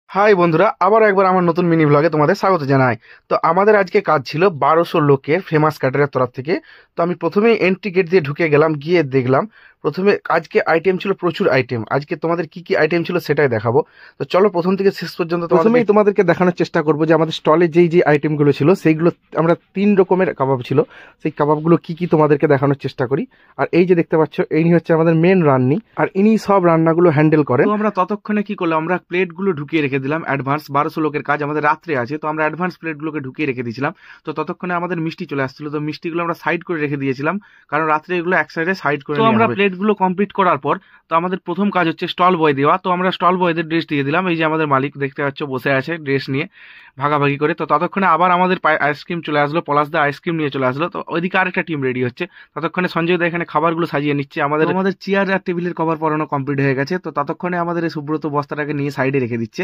High বন্ধুরা, আবার একবার আমার নতুন মিনি ভ্লগে তোমাদের স্বাগত জানাই। তো আমাদের আজকে কাজ ছিল 1200 লোকের ফেমাস ক্যাটারের তরফ থেকে। তো আমি প্রথমেই এন্ট্রি গেট দিয়ে ঢুকে গেলাম, গিয়ে দেখলাম প্রথমে আজকে আইটেম ছিল প্রচুর আইটেম। আজকে তোমাদের কি কি আইটেম ছিল সেটাই দেখাবো। তো চলো প্রথম থেকে শেষ পর্যন্ত প্রথমেই তোমাদেরকে দেখানোর চেষ্টা করবো যে আমাদের স্টলে যেই আইটেমগুলো ছিল সেইগুলো আমরা 3 রকমের কাবাব ছিল, সেই কাবাবগুলো কি কি তোমাদেরকে দেখানোর চেষ্টা করি। আর এই যে দেখতে পাচ্ছ, ইনি হচ্ছে আমাদের মেন রান্নি, আর ইনি সব রান্নাগুলো হ্যান্ডেল করেন। তো আমরা ততক্ষণে কি করলাম, আমরা প্লেটগুলো ঢুকিয়ে রেখে দিলাম অ্যাডভান্স। 1200 লোকের কাজ, আমাদের রাত্রে আছে, তো আমরা অ্যাডভান্স প্লেটগুলোকে ঢুকিয়ে রেখে দিয়েছিলাম। তো ততক্ষণে আমাদের মিষ্টি চলে আসছিল, তো মিষ্টিগুলো আমরা সাইড করে রেখে দিয়েছিলাম, কারণ রাত্রে এগুলো এক সাইডে সাইড করে। তো আমরা প্লেটগুলো কমপ্লিট করার পর তো আমাদের প্রথম কাজ হচ্ছে স্টল বয় দেওয়া। তো আমরা স্টল বয়দের ড্রেস দিয়ে দিলাম। এই যে আমাদের মালিক দেখতে পাচ্ছ বসে আছে ড্রেস নিয়ে ভাগাভাগি করে। তো ততক্ষণে আবার আমাদের আইসক্রিম চলে আসলো, পলাশদা আইসক্রিম নিয়ে চলে আসলো। তো ওইদিকে আরেকটা টিম রেডি হচ্ছে। ততক্ষণে সঞ্জয় দা এখানে খাবারগুলো সাজিয়ে নিচ্ছে। আমাদের চেয়ার আর টেবিলের কভার পরানো কমপ্লিট হয়ে গেছে। তো ততক্ষণে আমাদের এই সুব্রত বস্তাটাকে নিয়ে সাইডে রেখে দিচ্ছে।